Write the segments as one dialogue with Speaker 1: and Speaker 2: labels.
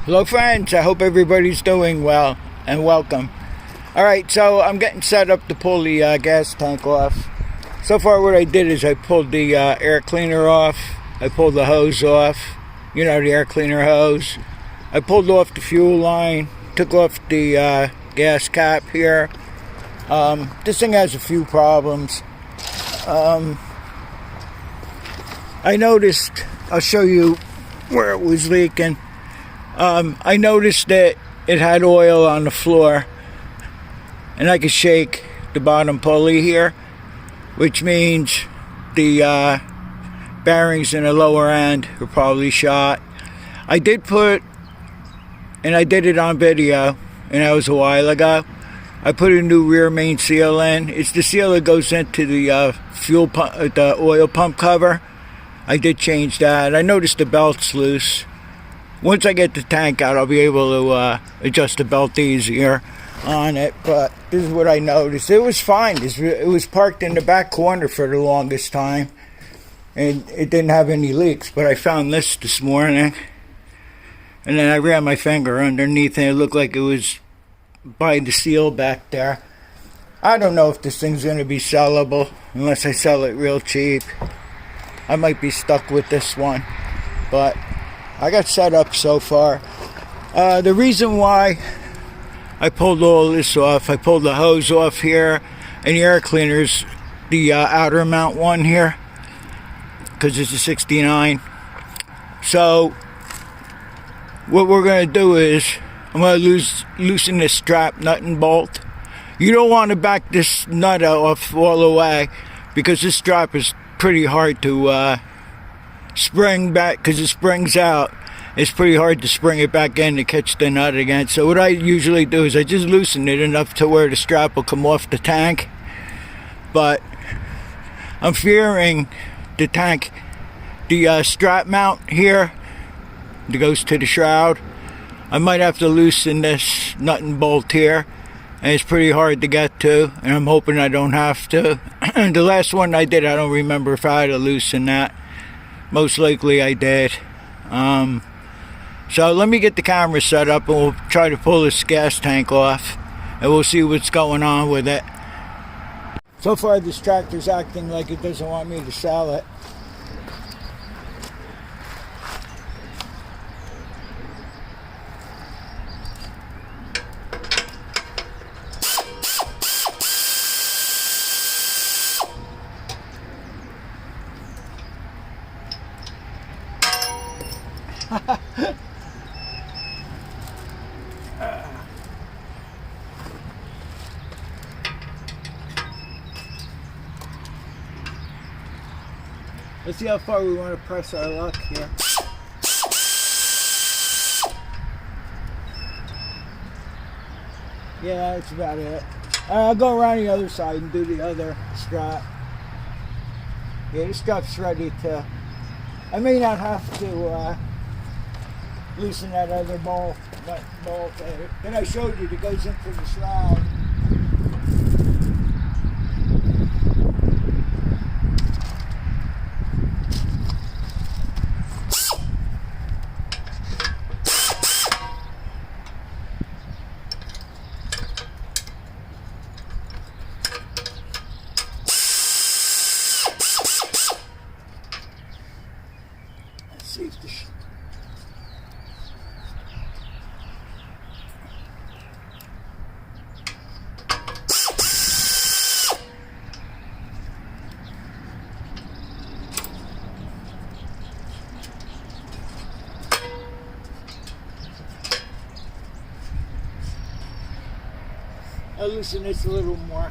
Speaker 1: Hello friends, I hope everybody's doing well and welcome. Alright, so I'm getting set up to pull the gas tank off. So far what I did is I pulled the air cleaner off. I pulled the hose off, the air cleaner hose. I pulled off the fuel line, took off the gas cap here. This thing has a few problems. I noticed, I'll show you where it was leaking. I noticed that it had oil on the floor, and I could shake the bottom pulley here, which means the bearings in the lower end were probably shot. I did put, and I did it on video, and that was a while ago, I put a new rear main seal in. It's the seal that goes into the fuel pump, the oil pump cover. I did change that. I noticed the belt's loose. Once I get the tank out, I'll be able to adjust the belt easier on it. But this is what I noticed. It was fine. It was parked in the back corner for the longest time, and it didn't have any leaks. But I found this morning, and then I ran my finger underneath, and it looked like it was by the seal back there. I don't know if this thing's going to be sellable unless I sell it real cheap. I might be stuck with this one, but I got set up so far. The reason why I pulled all this off, I pulled the hose off here, and the air cleaners, the outer mount one here, because it's a 69. So what we're going to do is I'm going to loosen this strap nut and bolt. You don't want to back this nut off all the way, because this strap is pretty hard to spring back, because it springs out. It's pretty hard to spring it back in to catch the nut again. So what I usually do is I just loosen it enough to where the strap will come off the tank. But I'm fearing the tank, the strap mount here that goes to the shroud, I might have to loosen this nut and bolt here, and it's pretty hard to get to, and I'm hoping I don't have to. The last one I did, I don't remember if I had to loosen that. Most likely I did. So let me get the camera set up, and we'll try to pull this gas tank off, and we'll see what's going on with it. So far this tractor's acting like it doesn't want me to sell it. Let's see how far we want to press our luck here. Yeah, that's about it. I'll go around the other side and do the other strap. Yeah, this strap's ready to... I may not have to loosen that other bolt that I showed you that goes into the shroud. I'll loosen this a little more.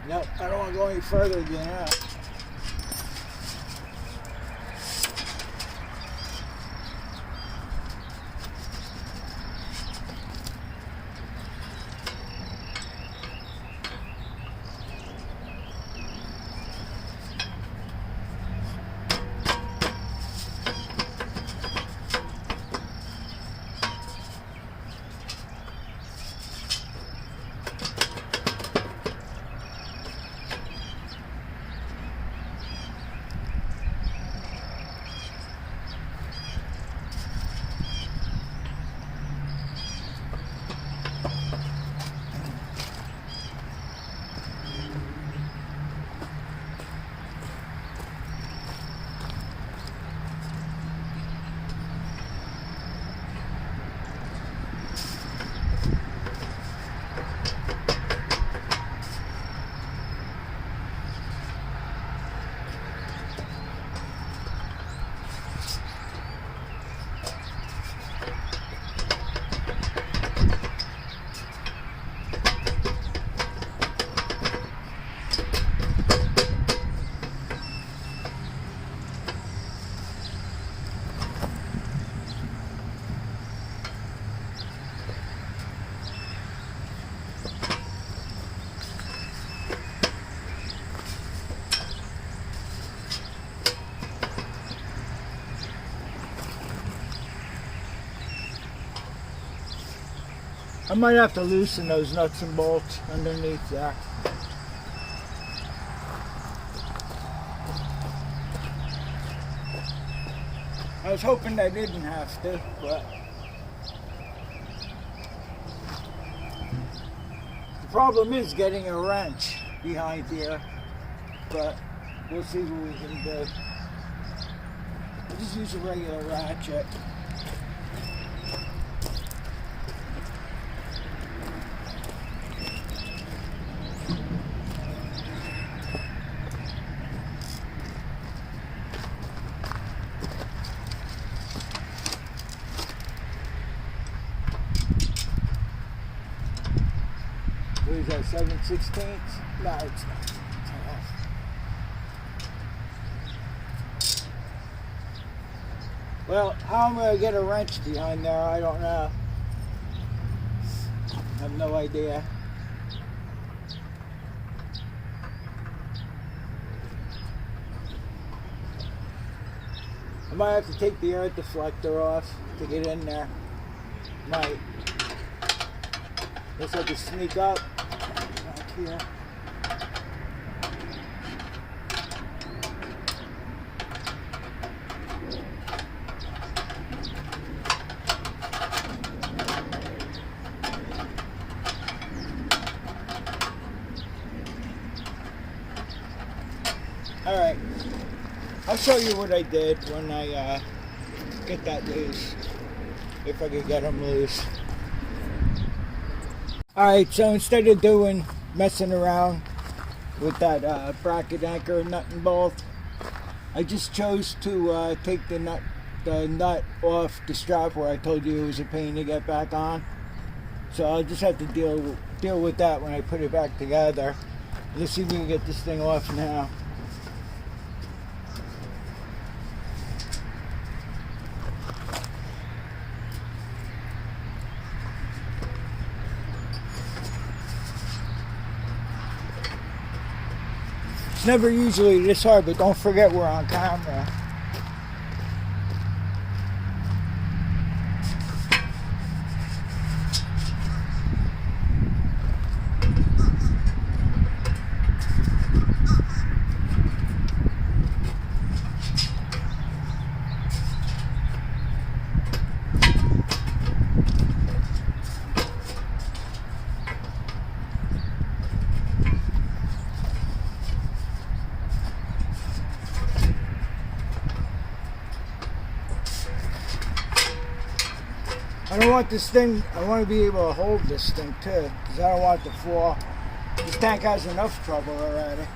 Speaker 1: Nope, I don't want to go any further than that. I might have to loosen those nuts and bolts underneath there. I was hoping I didn't have to, but the problem is getting a wrench behind here, but we'll see what we can do. I'll just use a regular ratchet. What is that, 7/16? No, it's not. Well, how I'm going to get a wrench behind there, I don't know. I have no idea. I might have to take the air deflector off to get in there. Might. Guess I could sneak up back here. Alright, I'll show you what I did when I get that loose, if I could get them loose. Alright, so instead of messing around with that bracket anchor nut and bolt, I just chose to take the nut off the strap where I told you it was a pain to get back on. So I'll just have to deal with that when I put it back together. Let's see if we can get this thing off now. It's never usually this hard, but don't forget we're on camera. I don't want this thing, I want to be able to hold this thing too, because I don't want it to fall. This tank has enough trouble already.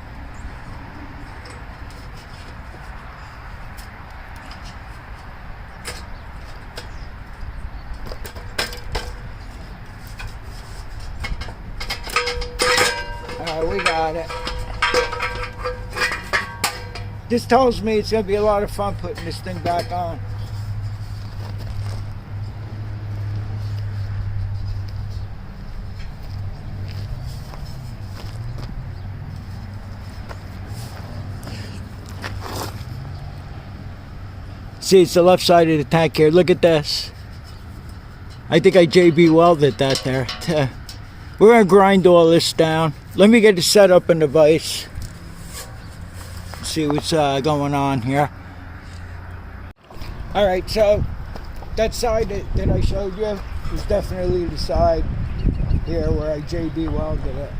Speaker 1: Alright, we got it. This tells me it's going to be a lot of fun putting this thing back on. See, it's the left side of the tank here. Look at this. I think I JB welded that there. We're going to grind all this down. Let me get it set up in the vise. See what's going on here. Alright, so that side that I showed you is definitely the side here where I JB welded it.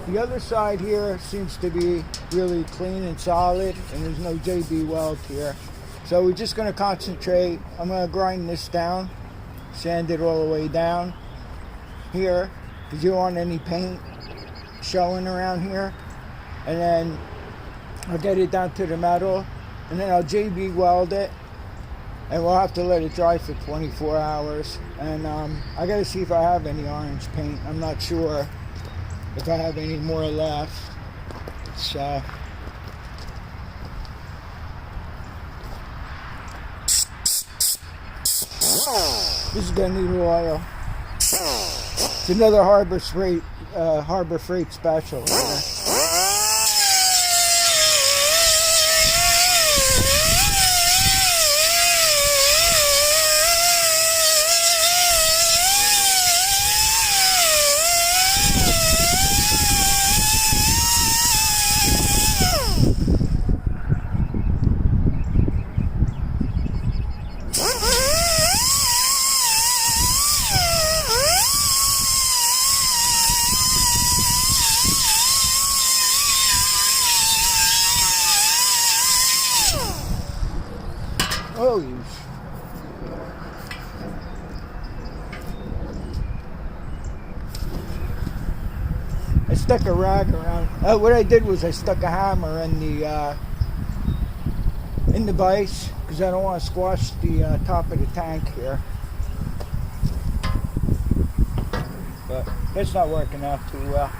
Speaker 1: The other side here seems to be really clean and solid, and there's no JB weld here. So we're just going to concentrate. I'm going to grind this down, sand it all the way down here, because you don't want any paint showing around here. And then I'll get it down to the metal, and then I'll JB weld it, and we'll have to let it dry for 24 hours. And I got to see if I have any orange paint. I'm not sure if I have any more left. So this is gonna need oil. It's another Harbor Freight special. Oh, I stuck a rag around. What I did was I stuck a hammer in the vise because I don't want to squash the top of the tank here. But it's not working out too well.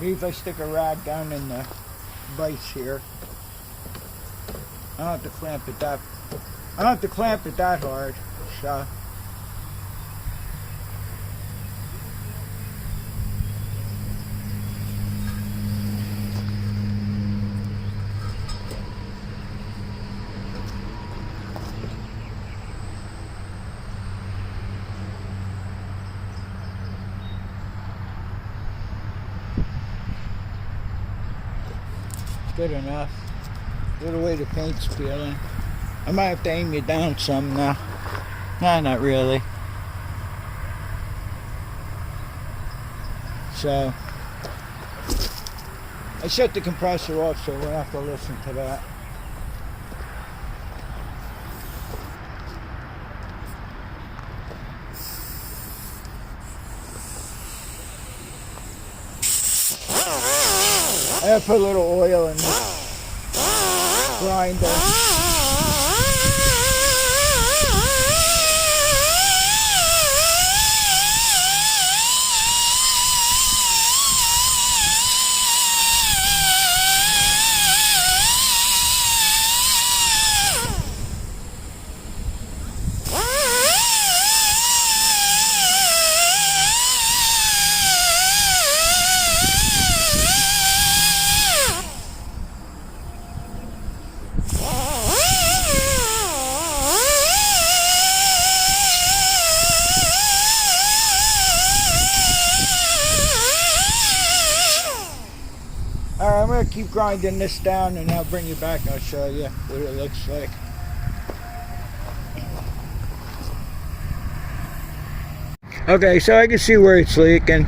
Speaker 1: Maybe if I stick a rag down in the vise here, I don't have to clamp it that. I don't have to clamp it that hard. So. Good enough. A little way the paint's peeling. I might have to aim you down some now. Nah, not really. So I shut the compressor off so we don't have to listen to that. I gotta put a little oil in this grinder. Alright, I'm going to keep grinding this down and I'll bring you back and I'll show you what it looks like. Okay, so I can see where it's leaking.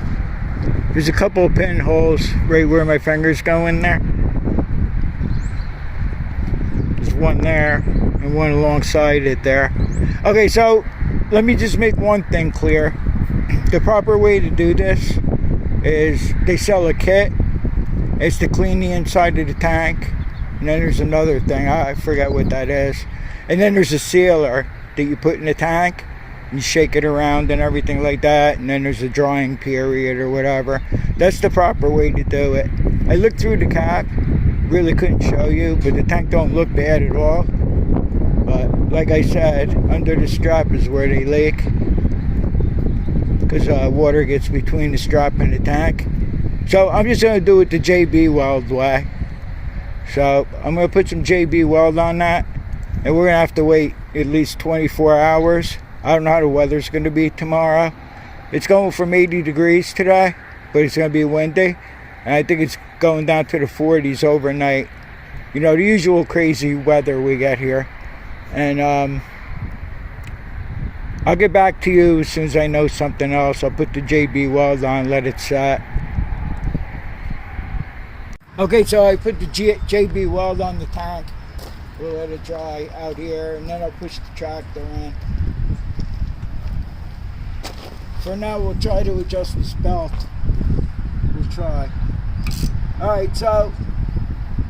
Speaker 1: There's a couple of pinholes right where my fingers go in there. There's one there and one alongside it there. Okay, so let me just make one thing clear. The proper way to do this is they sell a kit. It's to clean the inside of the tank, and then there's another thing, I forget what that is, and then there's a sealer that you put in the tank and you shake it around and everything like that, and then there's a drying period or whatever. That's the proper way to do it. I looked through the cap, really couldn't show you, but the tank don't look bad at all. But like I said, under the strap is where they leak because water gets between the strap and the tank. So I'm just going to do it the JB Weld way. So I'm going to put some JB Weld on that. And we're going to have to wait at least 24 hours. I don't know how the weather's going to be tomorrow. It's going from 80 degrees today, but it's going to be windy. And I think it's going down to the 40s overnight. You know, the usual crazy weather we get here. And I'll get back to you as soon as I know something else. I'll put the JB Weld on, let it set. Okay, so I put the JB Weld on the tank. We'll let it dry out here, and then I'll push the tractor in. For now, we'll try to adjust this belt. We'll try. Alright, so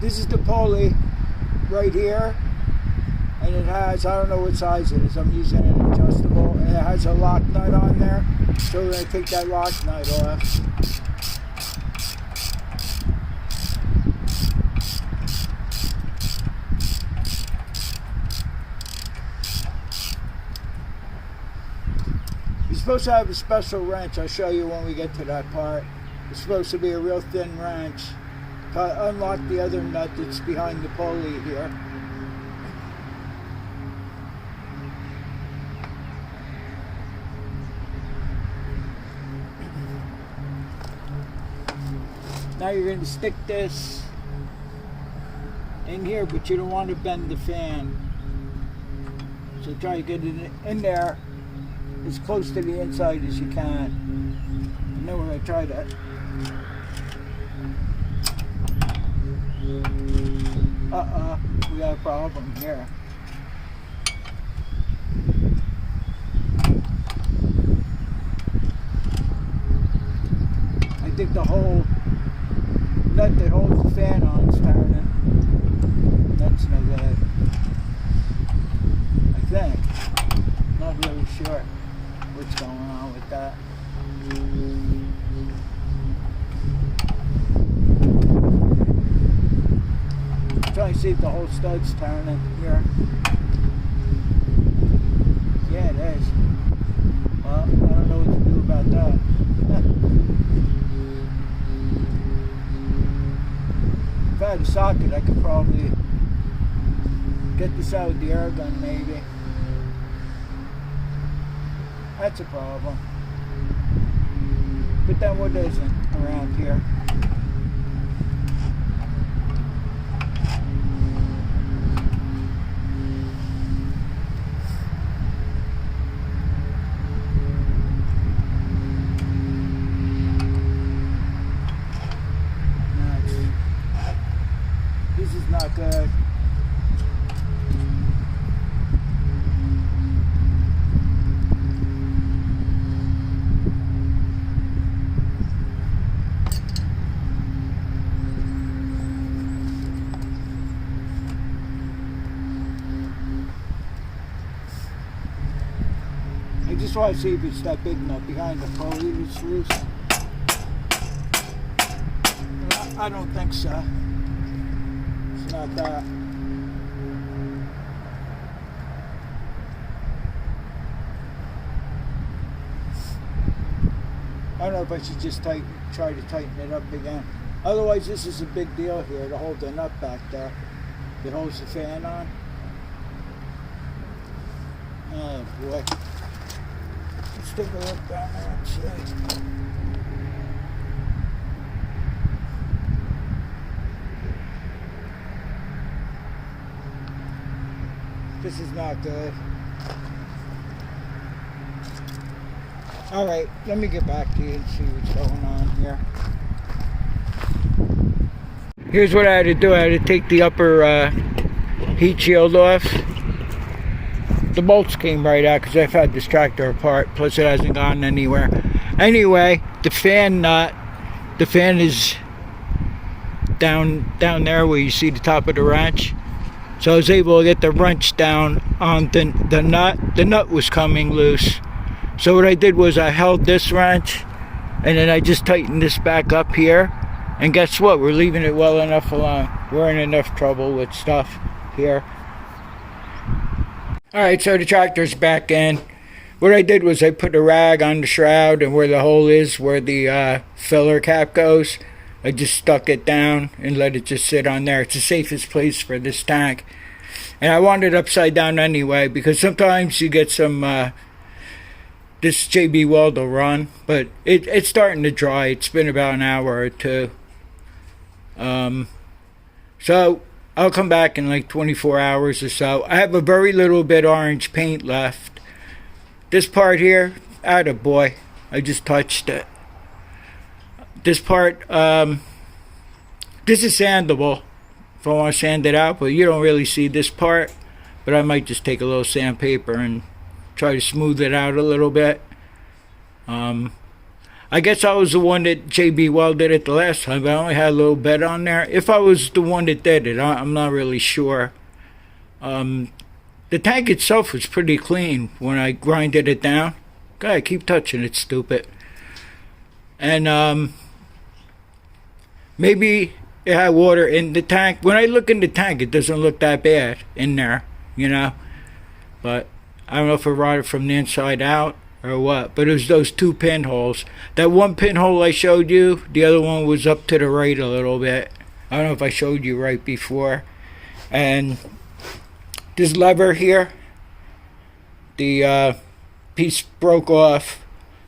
Speaker 1: this is the pulley right here. And it has, I don't know what size it is, I'm using an adjustable. And it has a lock nut on there. So we're going to take that lock nut off. You're supposed to have a special wrench. I'll show you when we get to that part. It's supposed to be a real thin wrench to unlock the other nut that's behind the pulley here. Now you're going to stick this in here, but you don't want to bend the fan. So try to get it in there as close to the inside as you can. And then we're going to try that. We got a problem here. I think the whole nut that holds the fan on is turning. That's no good. I think. Not really sure what's going on with that. Trying to see if the whole stud's turning here. Yeah, it is. Well, I don't know what to do about that. If I had a socket, I could probably get this out with the air gun, maybe. That's a problem. But then what isn't around here? This is not good. I just want to see if it's that big enough behind the pulley that's loose. I don't think so. It's not that. I don't know if I should just try to tighten it up again. Otherwise, this is a big deal here to hold the nut back there that holds the fan on. Oh boy. Let's take a look down there and see. This is not good. Alright, let me get back to you and see what's going on here. Here's what I had to do. I had to take the upper heat shield off. The bolts came right out because I've had this tractor apart, plus it hasn't gone anywhere. Anyway, the fan nut, the fan is down there where you see the top of the wrench. So I was able to get the wrench down on the nut. The nut was coming loose. So what I did was I held this wrench and then I just tightened this back up here. And guess what? We're leaving it well enough alone. We're in enough trouble with stuff here. Alright, so the tractor's back in. What I did was I put a rag on the shroud, and where the hole is, where the filler cap goes, I just stuck it down and let it just sit on there. It's the safest place for this tank. And I want it upside down anyway, because sometimes you get some, this JB Weld will run, but it's starting to dry. It's been about an hour or two. So I'll come back in like 24 hours or so. I have a very little bit orange paint left. This part here, attaboy, I just touched it. This part, this is sandable if I want to sand it out, but you don't really see this part. But I might just take a little sandpaper and try to smooth it out a little bit. I guess I was the one that JB Weld did it the last time, but I only had a little bit on there. If I was the one that did it, I'm not really sure. The tank itself was pretty clean when I grinded it down. God, I keep touching it, stupid. And maybe it had water in the tank. When I look in the tank, it doesn't look that bad in there, you know. But I don't know if it rotted from the inside out or what. But it was those two pinholes. That one pinhole I showed you, the other one was up to the right a little bit. I don't know if I showed you right before. And this lever here, the piece broke off.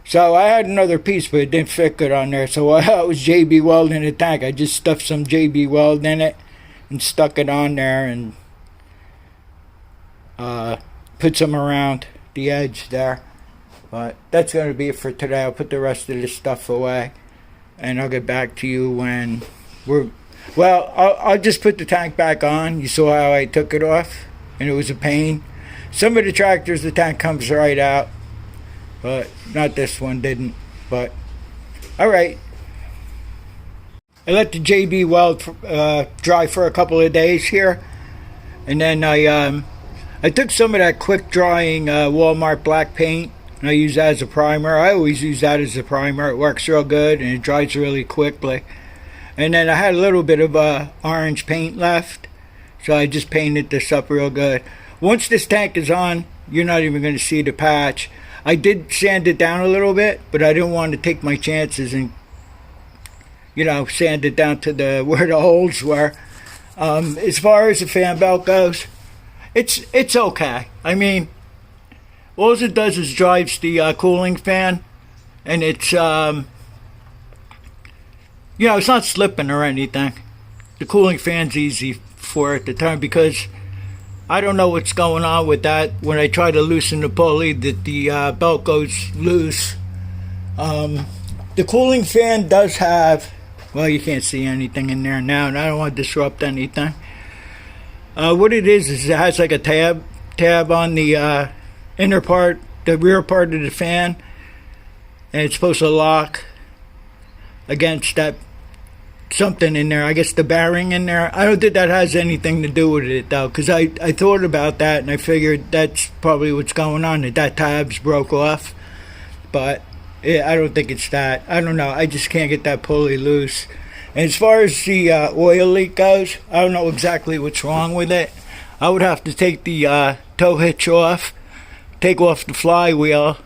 Speaker 1: So I had another piece, but it didn't fit good on there. So I it was JB Weld in the tank. I just stuffed some JB Weld in it and stuck it on there and put some around the edge there. But that's going to be it for today. I'll put the rest of this stuff away, and I'll get back to you when we're... Well, I'll just put the tank back on. You saw how I took it off, and it was a pain. Some of the tractors, the tank comes right out, but not this one didn't. But, all right. I let the JB Weld dry for a couple of days here, and then I took some of that quick drying Walmart black paint, and I use that as a primer. I always use that as a primer. It works real good, and it dries really quickly. And then I had a little bit of orange paint left, so I just painted this up real good. Once this tank is on, you're not even going to see the patch. I did sand it down a little bit, but I didn't want to take my chances and, you know, sand it down to where the holes were. As far as the fan belt goes, it's okay. I mean, all it does is drives the cooling fan, and it's you know, it's not slipping or anything. The cooling fan's easy for it to turn, because I don't know what's going on with that. When I try to loosen the pulley, that the belt goes loose. The cooling fan does have, well, you can't see anything in there now, and I don't want to disrupt anything. What it is it has like a tab on the inner part, the rear part of the fan, and it's supposed to lock against that something in there. I guess the bearing in there. I don't think that has anything to do with it though, because I thought about that and I figured that's probably what's going on, that tab's broke off. But I don't think it's that. I don't know. I just can't get that pulley loose. And as far as the oil leak goes, I don't know exactly what's wrong with it. I would have to take the tow hitch off, take off the flywheel,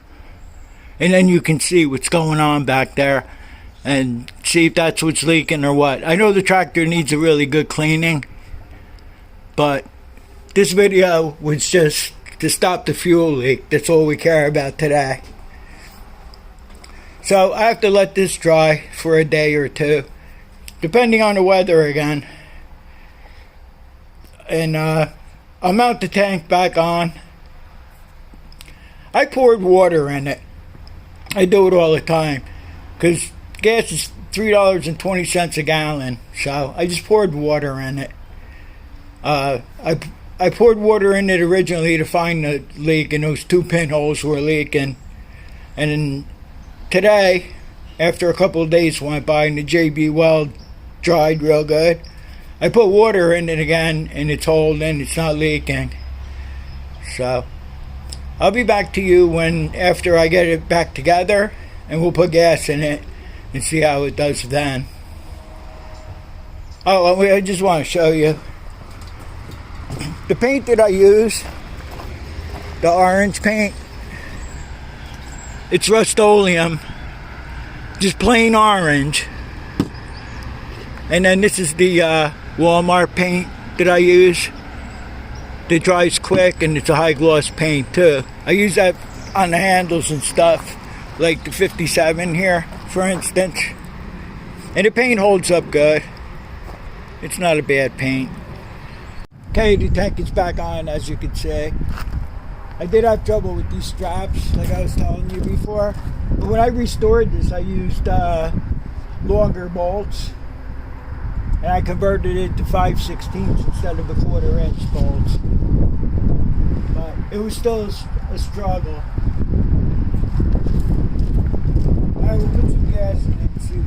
Speaker 1: and then you can see what's going on back there and see if that's what's leaking or what. I know the tractor needs a really good cleaning, but this video was just to stop the fuel leak. That's all we care about today. So I have to let this dry for a day or two, depending on the weather again. And I'll mount the tank back on. I poured water in it. I do it all the time, because gas is $3.20 a gallon. So I just poured water in it. I poured water in it originally to find the leak, and those 2 pinholes were leaking. And then today, after a couple of days went by and the JB Weld dried real good, I put water in it again, and it's holding, it's not leaking. So I'll be back to you after I get it back together, and we'll put gas in it and see how it does then. Oh, I just want to show you the paint that I use, the orange paint. It's Rust-Oleum, just plain orange. And then this is the Walmart paint that I use. It dries quick, and it's a high gloss paint too. I use that on the handles and stuff, like the 57 here, for instance. And the paint holds up good. It's not a bad paint. Okay, the tank is back on, as you can see. I did have trouble with these straps, like I was telling you before. But when I restored this, I used longer bolts. And I converted it to 5/16 instead of the 1/4" bolts. But it was still a struggle. I will put some gas in it and see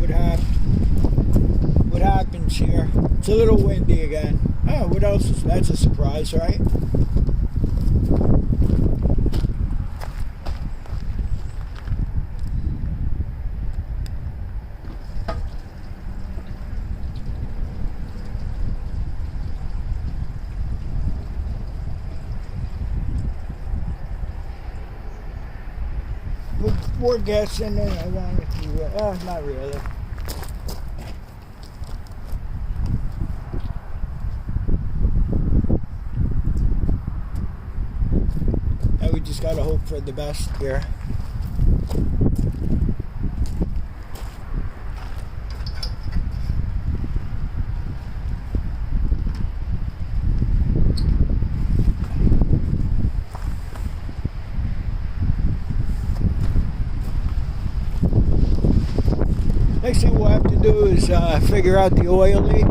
Speaker 1: what happens here. It's a little windy again. Oh, what else is that's a surprise, right? Put more gas in there. I want it to, not really. Now we just gotta hope for the best here. Next thing we'll have to do is figure out the oil leak.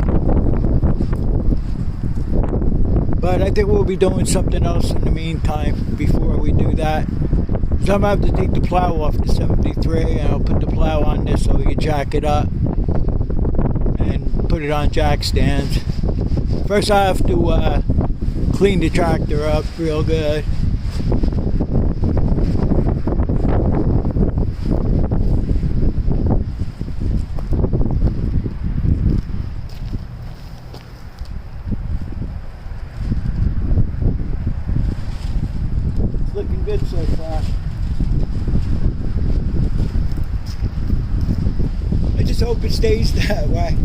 Speaker 1: But I think we'll be doing something else in the meantime before we do that. So I'm going to have to take the plow off the 73 and I'll put the plow on this so we can jack it up and put it on jack stands. First I have to clean the tractor up real good. Looking good so far. I just hope it stays that way.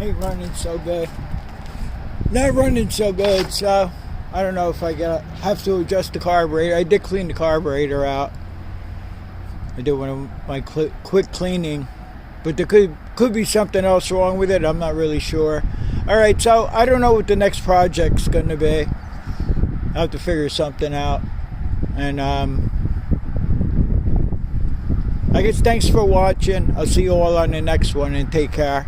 Speaker 1: ain't running so good. Not running so good, so I don't know if have to adjust the carburetor. I did clean the carburetor out. I did one of my quick cleaning, but there could be something else wrong with it. I'm not really sure. All right, so I don't know what the next project's going to be. I have to figure something out. And I guess thanks for watching. I'll see you all on the next one, and take care.